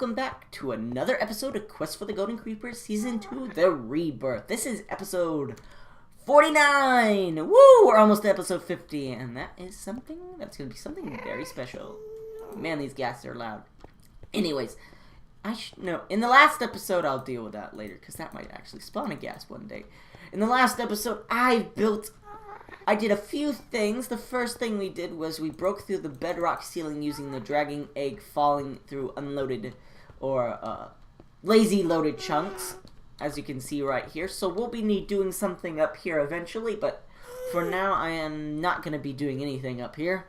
welcome back to another episode of Quest for the Golden Creeper Season 2, The Rebirth. This is episode 49! Woo! We're almost to episode 50, and that is something, that's going to be something very special. Man, these gas are loud. Anyways, no, in the last episode, I'll deal with that later, because that might actually spawn a gas one day. In the last episode, I did a few things. The first thing we did was we broke through the bedrock ceiling using the dragging egg falling through unloaded or lazy loaded chunks, as you can see right here. So we'll be doing something up here eventually, but for now I am not going to be doing anything up here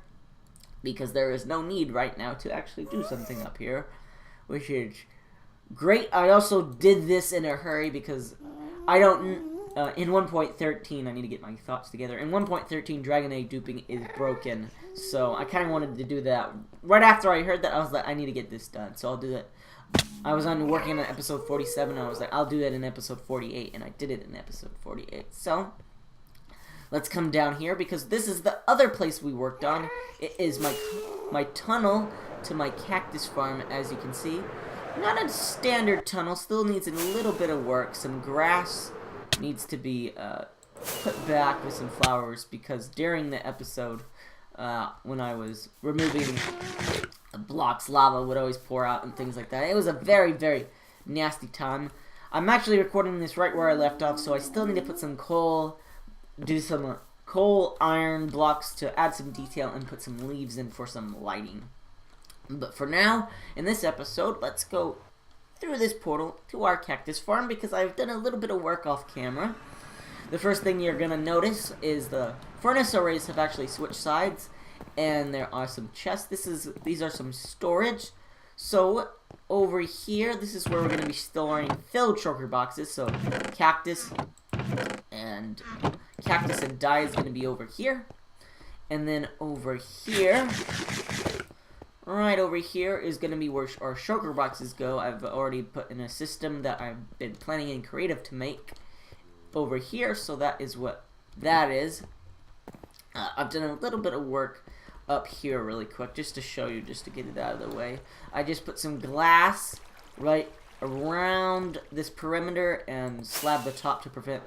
because there is no need right now to actually do something up here, which is great. I also did this in a hurry because I don't... in 1.13, I need to get my thoughts together. In 1.13, Dragon Egg duping is broken. So I kind of wanted to do that. Right after I heard that, I was like, I need to get this done. So I'll do it. I was working on episode 47. I was like, I'll do that in episode 48. And I did it in episode 48. So let's come down here because this is the other place we worked on. It is my tunnel to my cactus farm, as you can see. Not a standard tunnel. Still needs a little bit of work. Some grass needs to be put back with some flowers because during the episode when I was removing blocks, lava would always pour out and things like that. It was a very, very nasty time. I'm actually recording this right where I left off, so I still need to put some coal, do some coal iron blocks to add some detail and put some leaves in for some lighting. But for now, in this episode, let's go through this portal to our cactus farm because I've done a little bit of work off camera. The first thing you're going to notice is the furnace arrays have actually switched sides and there are some chests. These are some storage. So over here, this is where we're going to be storing filled shulker boxes. So cactus and dye is going to be over here. And then over here, right over here is going to be where our shulker boxes go. I've already put in a system that I've been planning in creative to make over here, so that is what that is. I've done a little bit of work up here really quick just to show you, just to get it out of the way. I just put some glass right around this perimeter and slabbed the top to prevent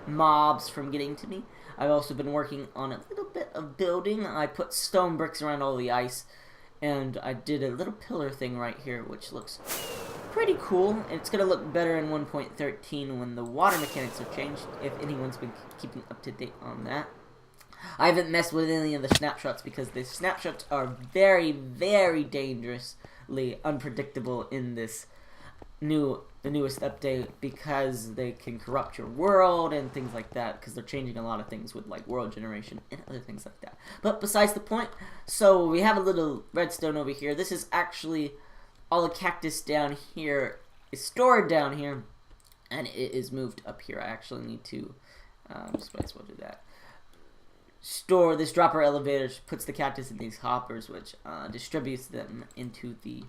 mobs from getting to me. I've also been working on a little bit of building. I put stone bricks around all the ice. And I did a little pillar thing right here, which looks pretty cool. It's going to look better in 1.13 when the water mechanics are changed, if anyone's been keeping up to date on that. I haven't messed with any of the snapshots because the snapshots are very, very dangerously unpredictable in this the newest update because they can corrupt your world and things like that because they're changing a lot of things with like world generation and other things like that. But besides the point, so we have a little redstone over here. This is actually all the cactus down here is stored down here and it is moved up here. I actually need to just might as well do that. Store this dropper elevator puts the cactus in these hoppers, which distributes them into the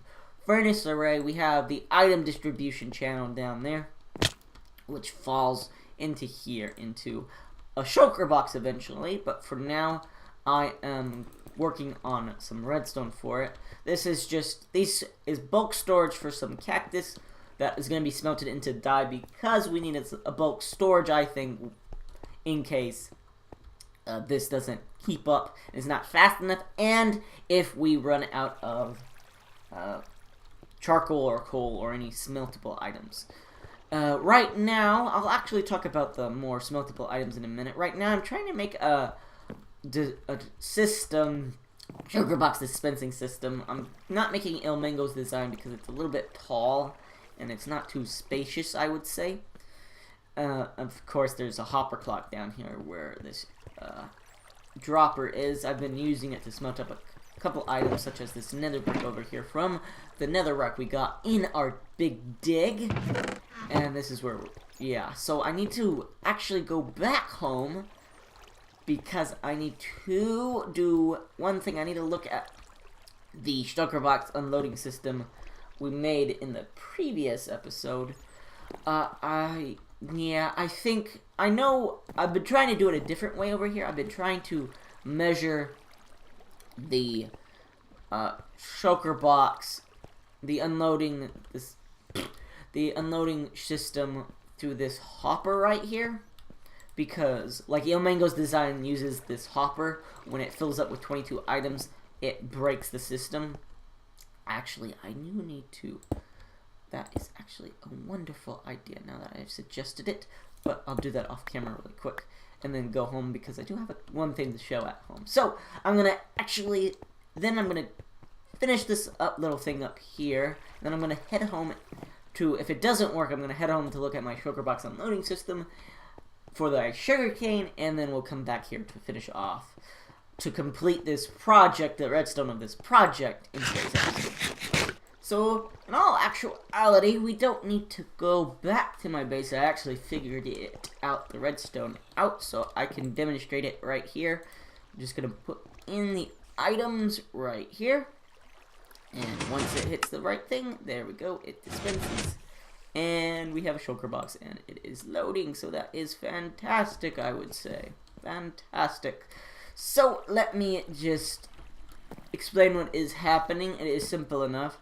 furnace array. We have the item distribution channel down there, which falls into here, into a shulker box eventually, but for now, I am working on some redstone for it. This is bulk storage for some cactus that is going to be smelted into dye because we need a bulk storage, I think, in case this doesn't keep up, it's not fast enough, and if we run out of charcoal or coal or any smeltable items. Right now, I'll actually talk about the more smeltable items in a minute. Right now, I'm trying to make a system, sugar box dispensing system. I'm not making Il Mango's design because it's a little bit tall and it's not too spacious, I would say. Of course, there's a hopper clock down here where this dropper is. I've been using it to smelt up a couple items such as this nether brick over here from the nether rock we got in our big dig, and this is where so I need to actually go back home because I need to do one thing. I need to look at the shulker box unloading system we made in the previous episode. I think I know I've been trying to do it a different way over here. I've been trying to measure the shulker box the unloading system through this hopper right here, because like Il Mango's design uses this hopper. When it fills up with 22 items, it breaks the system. Actually, I do need to. That is actually a wonderful idea now that I've suggested it, but I'll do that off camera really quick and then go home because I do have one thing to show at home. So I'm gonna finish this little thing up here, then I'm gonna head home to, if it doesn't work, I'm gonna head home to look at my Shulker box unloading system for the sugarcane, and then we'll come back here to finish off to complete this project, the redstone of this project in today's episode. So, in all actuality, we don't need to go back to my base. I actually figured it out, the redstone out, so I can demonstrate it right here. I'm just gonna put in the items right here. And once it hits the right thing, there we go, it dispenses. And we have a shulker box, and it is loading, so that is fantastic, I would say. Fantastic. So, let me just explain what is happening. It is simple enough.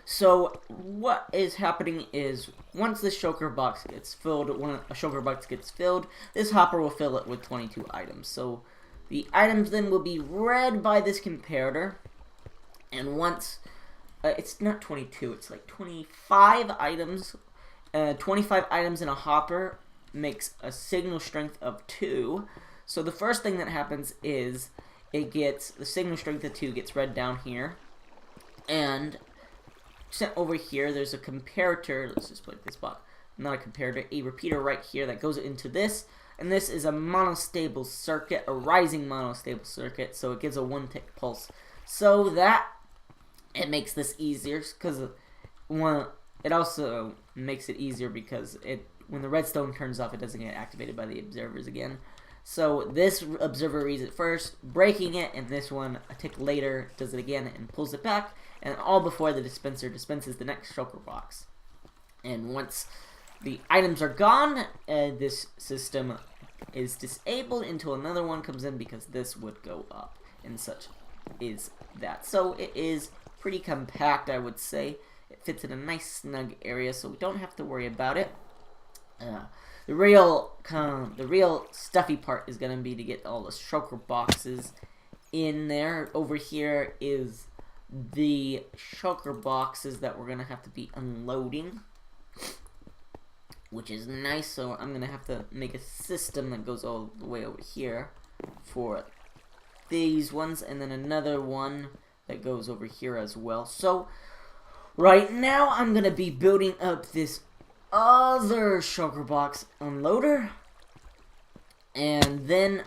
So, what is happening is, once this shulker box gets filled, this hopper will fill it with 22 items. So, the items then will be read by this comparator. And once, it's not 22, it's like 25 items. 25 items in a hopper makes a signal strength of 2. So the first thing that happens is, the signal strength of 2 gets read down here. And sent over here, there's a comparator, let's just put this box, not a comparator, a repeater right here that goes into this. And this is a monostable circuit, a rising monostable circuit, so it gives a 1-tick pulse. So that it makes this easier, because it also makes it easier because when the redstone turns off, it doesn't get activated by the observers again. So this observer reads it first, breaking it, and this one a tick later does it again and pulls it back, and all before the dispenser dispenses the next shulker box. And once the items are gone, this system is disabled until another one comes in, because this would go up, and such is that. So it is pretty compact, I would say. It fits in a nice snug area, so we don't have to worry about it. The real stuffy part is gonna be to get all the shulker boxes in there. Over here is the shulker boxes that we're gonna have to be unloading, which is nice. So I'm gonna have to make a system that goes all the way over here for these ones, and then another one that goes over here as well. So right now I'm gonna be building up this other shulker box unloader, and then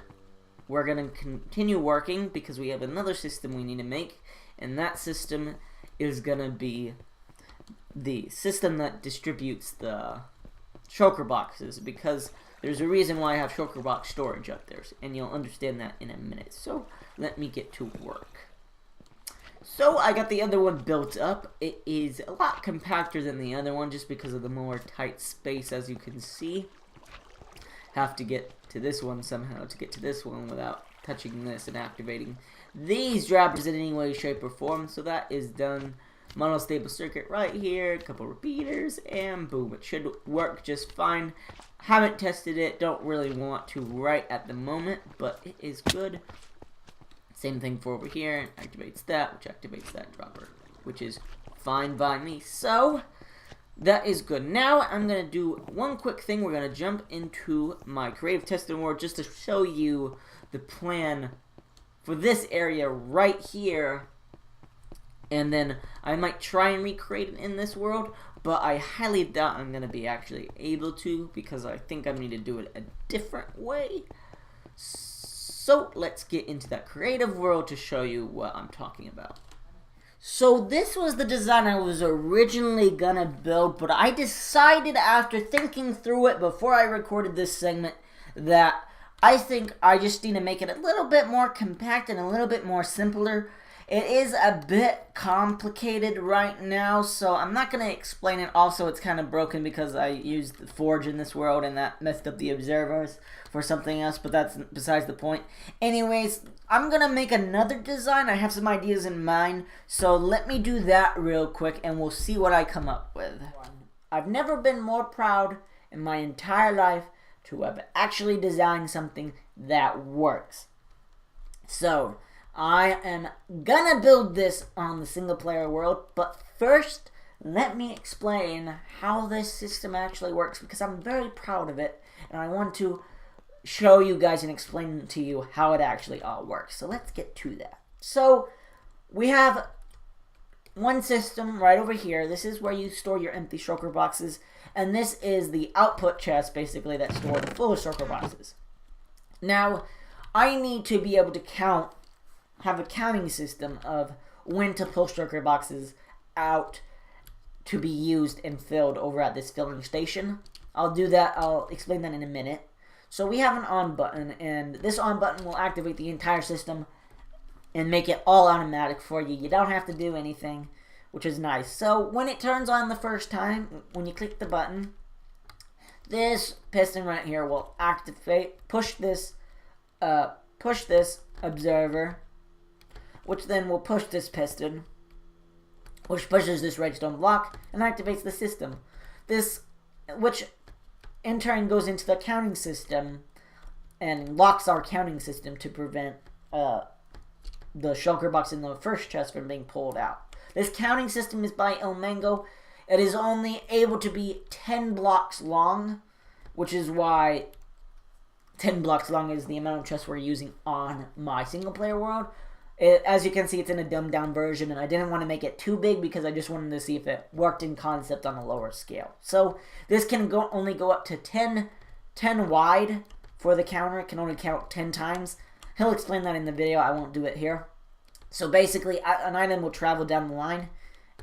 we're gonna continue working because we have another system we need to make, and that system is gonna be the system that distributes the shulker boxes, because there's a reason why I have shulker box storage up there, and you'll understand that in a minute. So let me get to work. So I got the other one built up. It is a lot compactor than the other one just because of the more tight space, as you can see. Have to get to this one somehow to get to this one without touching this and activating these drivers in any way, shape, or form. So that is done. Monostable circuit right here, a couple repeaters, and boom, it should work just fine. Haven't tested it, don't really want to right at the moment, but it is good. Same thing for over here, activates that, which activates that dropper, which is fine by me. So that is good. Now I'm going to do one quick thing. We're going to jump into my creative testing world just to show you the plan for this area right here. And then I might try and recreate it in this world, but I highly doubt I'm going to be actually able to, because I think I need to do it a different way. So let's get into that creative world to show you what I'm talking about. So this was the design I was originally gonna build, but I decided after thinking through it before I recorded this segment that I think I just need to make it a little bit more compact and a little bit more simpler. It is a bit complicated right now, so I'm not going to explain it. Also, it's kind of broken because I used the Forge in this world and that messed up the observers for something else, but that's besides the point. Anyways, I'm going to make another design. I have some ideas in mind, so let me do that real quick and we'll see what I come up with. I've never been more proud in my entire life to have actually designed something that works. So, I am gonna build this on the single player world, but first, let me explain how this system actually works because I'm very proud of it and I want to show you guys and explain to you how it actually all works. So let's get to that. So, we have one system right over here. This is where you store your empty shulker boxes, and this is the output chest basically that store the full shulker boxes. Now, I need to be able to have a counting system of when to pull shulker boxes out to be used and filled over at this filling station. I'll do that. I'll explain that in a minute. So we have an on button, and this on button will activate the entire system and make it all automatic for you. You don't have to do anything, which is nice. So when it turns on the first time, when you click the button, this piston right here will activate, push this observer, which then will push this piston, which pushes this redstone block and activates the system. This, which in turn goes into the counting system and locks our counting system to prevent the shulker box in the first chest from being pulled out. This counting system is by El Mango. It is only able to be 10 blocks long, which is why 10 blocks long is the amount of chests we're using on my single player world. As you can see, it's in a dumbed down version, and I didn't want to make it too big because I just wanted to see if it worked in concept on a lower scale. So this can only go up to 10 wide for the counter. It can only count 10 times. He'll explain that in the video. I won't do it here. So basically, an item will travel down the line,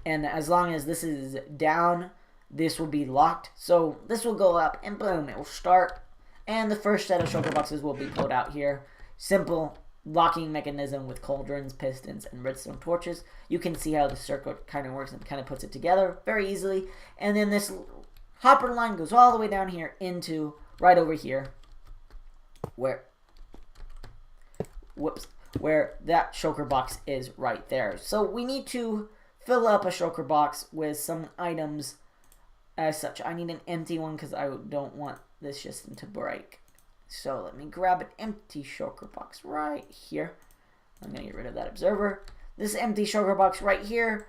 and as long as this is down, this will be locked. So this will go up, and boom, it will start, and the first set of shulker boxes will be pulled out here. Simple locking mechanism with cauldrons, pistons, and redstone torches. You can see how the circuit kind of works and kind of puts it together very easily. And then this hopper line goes all the way down here into right over here where that shulker box is right there. So we need to fill up a shulker box with some items as such. I need an empty one because I don't want this system to break. So let me grab an empty shulker box right here. I'm going to get rid of that observer. This empty shulker box right here,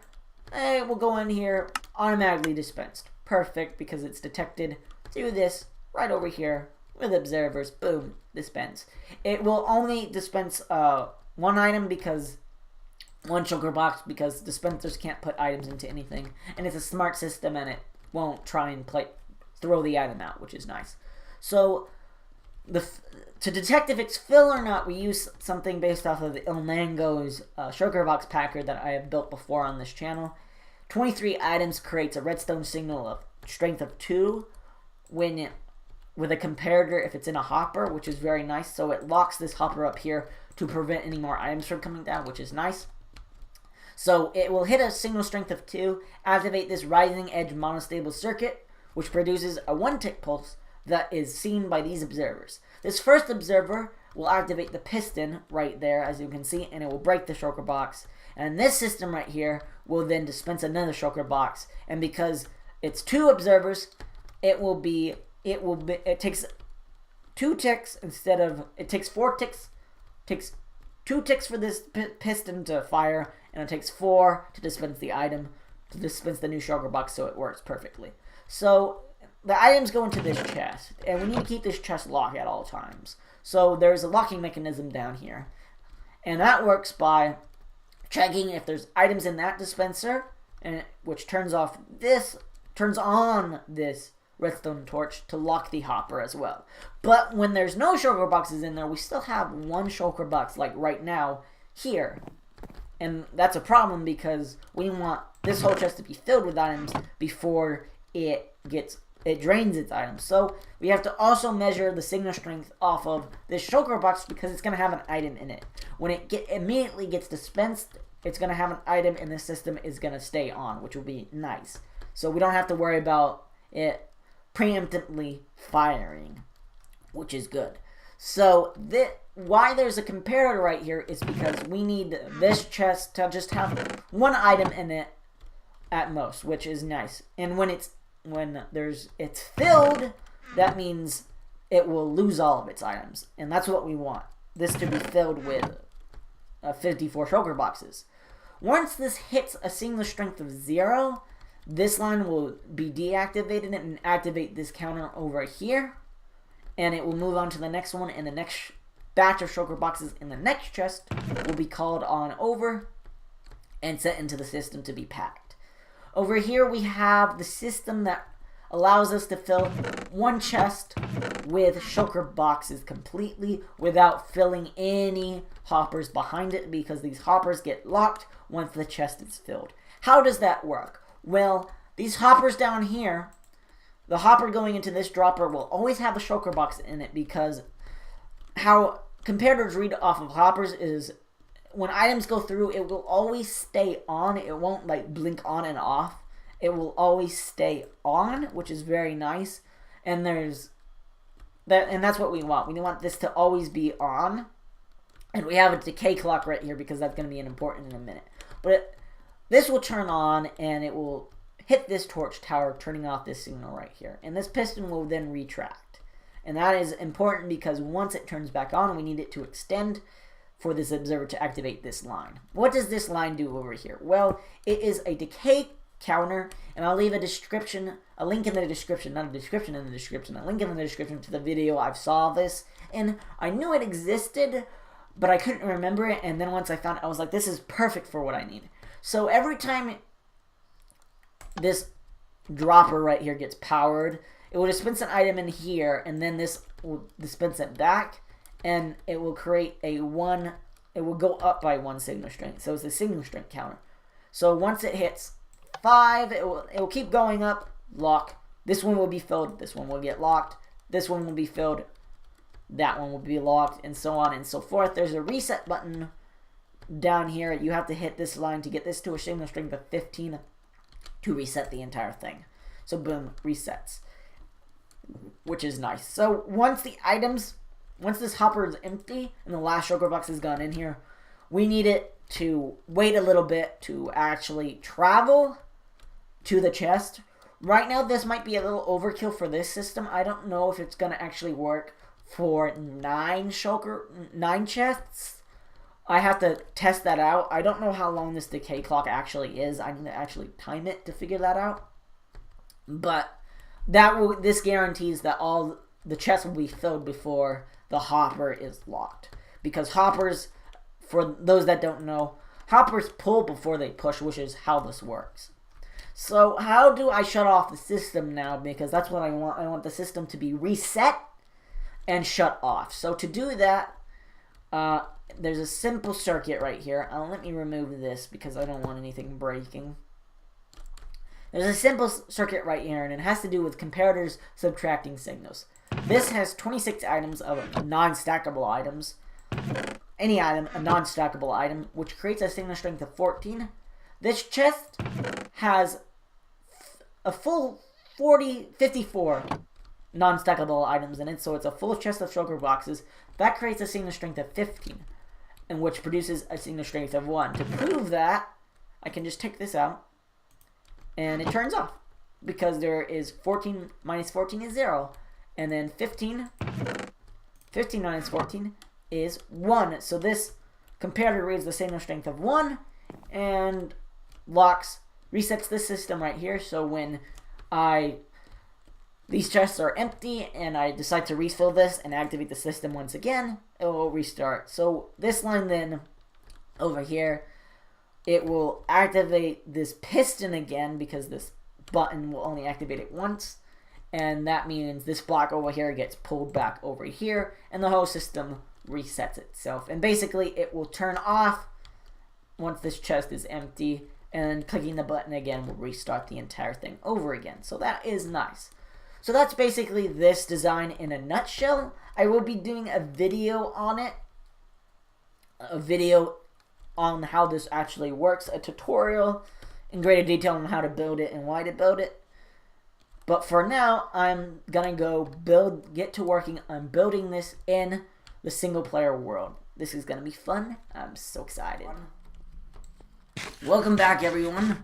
it will go in here, automatically dispensed. Perfect, because it's detected. Do this right over here with observers. Boom, dispense. It will only dispense one item because one shulker box because dispensers can't put items into anything. And it's a smart system and it won't try and throw the item out, which is nice. So to detect if it's fill or not, we use something based off of the El Mango's shulker box packer that I have built before on this channel. 23 items creates a redstone signal of strength of 2 with a comparator if it's in a hopper, which is very nice. So it locks this hopper up here to prevent any more items from coming down, which is nice. So it will hit a signal strength of 2, activate this rising edge monostable circuit, which produces a 1-tick pulse that is seen by these observers. This first observer will activate the piston right there, as you can see, and it will break the shulker box. And this system right here will then dispense another shulker box. And because it's 2 observers, it takes 2 ticks instead of, it takes 4 ticks. It takes 2 ticks for this piston to fire, and it takes 4 to dispense the item, to dispense the new shulker box, so it works perfectly. So the items go into this chest, and we need to keep this chest locked at all times. So there's a locking mechanism down here, and that works by checking if there's items in that dispenser, and which turns on this redstone torch to lock the hopper as well. But when there's no shulker boxes in there, we still have 1 shulker box, like right now here, and that's a problem because we want this whole chest to be filled with items before it drains its items. So we have to also measure the signal strength off of this shulker box because it's going to have an item in it. When it immediately gets dispensed, it's going to have an item and the system is going to stay on, which will be nice. So we don't have to worry about it preemptively firing, which is good. So why there's a comparator right here is because we need this chest to just have one item in it at most, which is nice. And when it's filled, that means it will lose all of its items, and that's what we want. This to be filled with 54 shulker boxes. Once this hits a single strength of 0, this line will be deactivated and activate this counter over here, and it will move on to the next one, and the next batch of shulker boxes in the next chest will be called on over and set into the system to be packed. Over here we have the system that allows us to fill one chest with shulker boxes completely without filling any hoppers behind it, because these hoppers get locked once the chest is filled. How does that work? Well, these hoppers down here, the hopper going into this dropper will always have a shulker box in it, because how comparators read off of hoppers is when items go through, it will always stay on. It won't like blink on and off. It will always stay on, which is very nice. And that's what we want. We want this to always be on. And we have a decay clock right here because that's going to be important in a minute. But this will turn on and it will hit this torch tower, turning off this signal right here. And this piston will then retract. And that is important because once it turns back on, we need it to extend for this observer to activate this line. What does this line do over here? Well, it is a decay counter, and I'll leave a link in the description, not a description in the description, a link in the description to the video I saw this, and I knew it existed, but I couldn't remember it, and then once I found it, I was like, this is perfect for what I need. So every time this dropper right here gets powered, it will dispense an item in here, and then this will dispense it back, and it will create it will go up by 1 signal strength, so it's a signal strength counter. So once it hits 5, it will keep going up, lock. This one will be filled, this one will get locked, this one will be filled, that one will be locked, and so on and so forth. There's a reset button down here. You have to hit this line to get this to a signal strength of 15 to reset the entire thing. So boom, resets, which is nice. So once this hopper is empty and the last shulker box has gone in here, we need it to wait a little bit to actually travel to the chest. Right now, this might be a little overkill for this system. I don't know if it's going to actually work for 9 chests. I have to test that out. I don't know how long this decay clock actually is. I need to actually time it to figure that out. But this guarantees that all the chests will be filled before the hopper is locked. Because hoppers, for those that don't know, hoppers pull before they push, which is how this works. So how do I shut off the system now? Because that's what I want. I want the system to be reset and shut off. So to do that, there's a simple circuit right here. Let me remove this because I don't want anything breaking. There's a simple circuit right here, and it has to do with comparators subtracting signals. This has 26 items of non-stackable items. Any item, a non-stackable item, which creates a signal strength of 14. This chest has a full 54 non-stackable items in it, so it's a full chest of shulker boxes. That creates a signal strength of 15, and which produces a signal strength of 1. To prove that, I can just take this out, and it turns off, because there is 14 minus 14 is 0, and then 15 minus 14 is 1. So this comparator reads the signal strength of 1, and resets this system right here. So when these chests are empty and I decide to refill this and activate the system once again, it will restart. So this line then over here, it will activate this piston again because this button will only activate it once, and that means this block over here gets pulled back over here and the whole system resets itself. And basically it will turn off once this chest is empty, and clicking the button again will restart the entire thing over again. So that is nice. So that's basically this design in a nutshell. I will be doing a video on it. A video on how this actually works, a tutorial in greater detail on how to build it and why to build it. But for now, I'm gonna go get to working on building this in the single player world. This is gonna be fun. I'm so excited. Welcome back, everyone.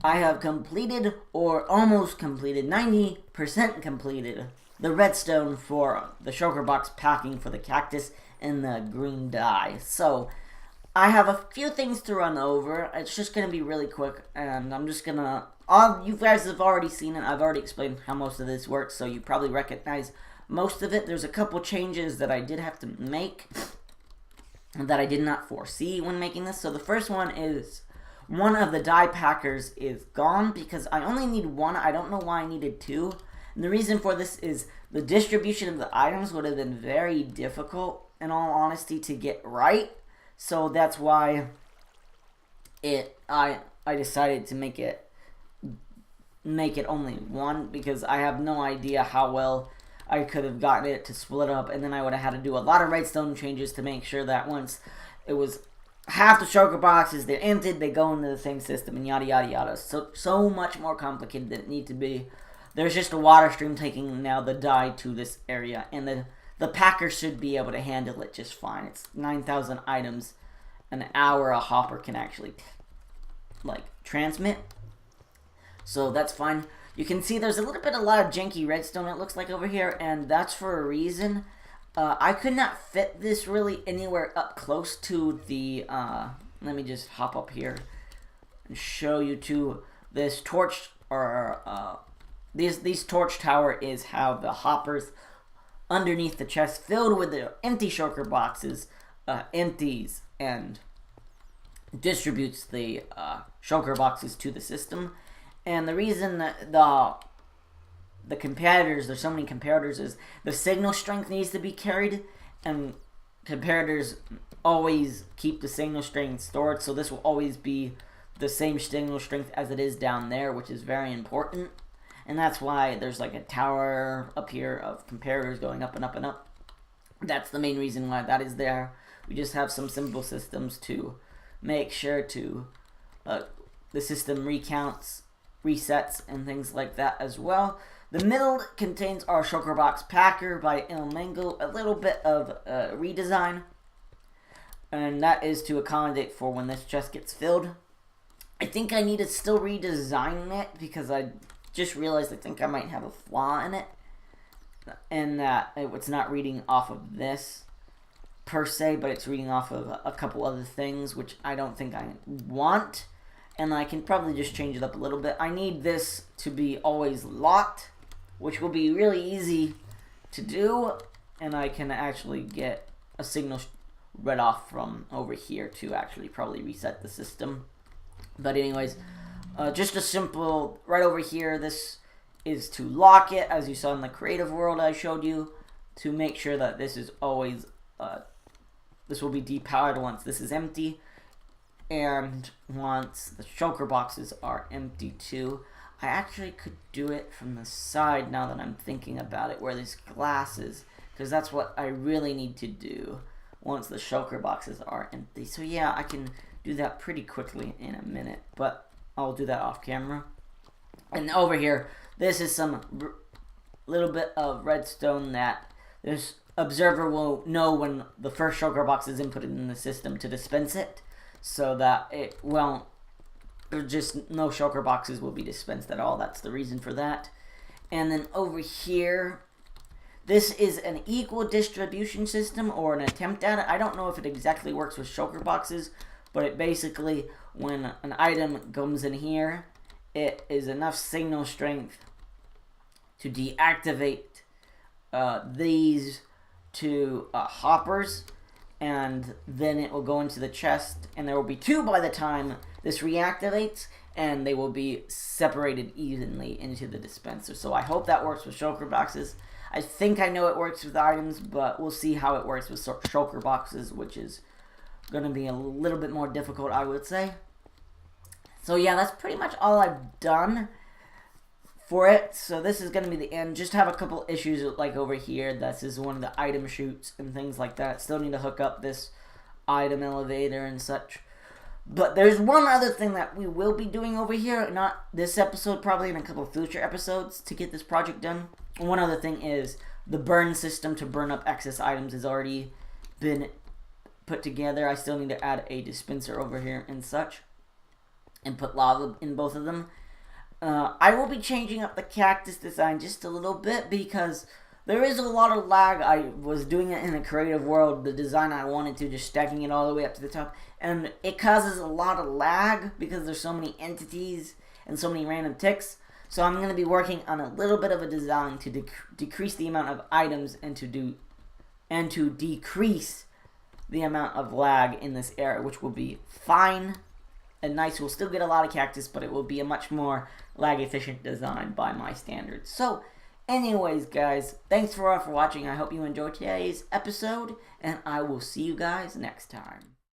I have completed, or almost completed, 90% completed the redstone for the shulker box packing for the cactus and the green dye. So I have a few things to run over. It's just going to be really quick, and I'm just going to... you guys have already seen it. I've already explained how most of this works, so you probably recognize most of it. There's a couple changes that I did have to make that I did not foresee when making this. So the first one is one of the dye packers is gone because I only need one. I don't know why I needed two. And the reason for this is the distribution of the items would have been very difficult, in all honesty, to get right. So that's why I decided to make it only one, because I have no idea how well I could have gotten it to split up, and then I would have had to do a lot of redstone changes to make sure that once it was half the shulker boxes, they're emptied, they go into the same system, and yada yada yada. So much more complicated than it need to be. There's just a water stream taking now the dye to this area, and the packer should be able to handle it just fine. It's 9,000 items an hour a hopper can actually transmit, so that's fine. You can see there's a lot of janky redstone, it looks like, over here, and that's for a reason. I could not fit this really anywhere up close to the let me just hop up here and show you to this torch, or these torch tower is how the hoppers underneath the chest filled with the empty shulker boxes empties and distributes the shulker boxes to the system. And the reason that the comparators, there's so many comparators, is the signal strength needs to be carried, and comparators always keep the signal strength stored, so this will always be the same signal strength as it is down there, which is very important. And that's why there's like a tower up here of comparators going up and up and up. That's the main reason why that is there. We just have some simple systems to make sure to the system recounts, resets, and things like that as well. The middle contains our shulker box packer by Il Mango, a little bit of redesign, and that is to accommodate for when this chest gets filled. I think I need to still redesign it because I just realized I think I might have a flaw in it, and that it's not reading off of this per se, but it's reading off of a couple other things, which I don't think I want, and I can probably just change it up a little bit. I need this to be always locked, which will be really easy to do, and I can actually get a signal read off from over here to actually probably reset the system. But anyways, just a simple, right over here, this is to lock it, as you saw in the creative world I showed you, to make sure that this is always, this will be depowered once this is empty, and once the shulker boxes are empty too. I actually could do it from the side now that I'm thinking about it, where this glass is, because that's what I really need to do once the shulker boxes are empty. So yeah, I can do that pretty quickly in a minute, but I'll do that off camera. And over here, this is some little bit of redstone that this observer will know when the first shulker box is inputted in the system to dispense it, so that it won't, just no shulker boxes will be dispensed at all. That's the reason for that. And then over here, this is an equal distribution system, or an attempt at it. I don't know if it exactly works with shulker boxes, but it basically, when an item comes in here, it is enough signal strength to deactivate these two hoppers, and then it will go into the chest, and there will be two by the time this reactivates, and they will be separated evenly into the dispenser. So I hope that works with shulker boxes. I think I know it works with items, but we'll see how it works with shulker boxes, which is going to be a little bit more difficult, I would say. So yeah, that's pretty much all I've done for it. So this is going to be the end. Just have a couple issues like over here. This is one of the item chutes and things like that. Still need to hook up this item elevator and such. But there's one other thing that we will be doing over here, not this episode, probably in a couple of future episodes to get this project done. One other thing is the burn system to burn up excess items has already been put together. I still need to add a dispenser over here and such, and put lava in both of them. I will be changing up the cactus design just a little bit because there is a lot of lag. I was doing it in a creative world, the design I wanted to, just stacking it all the way up to the top. And it causes a lot of lag because there's so many entities and so many random ticks. So I'm going to be working on a little bit of a design to decrease the amount of items and to decrease the amount of lag in this area, which will be fine and nice. We'll still get a lot of cactus, but it will be a much more lag efficient design by my standards. So anyways, guys, thanks for watching. I hope you enjoyed today's episode, and I will see you guys next time.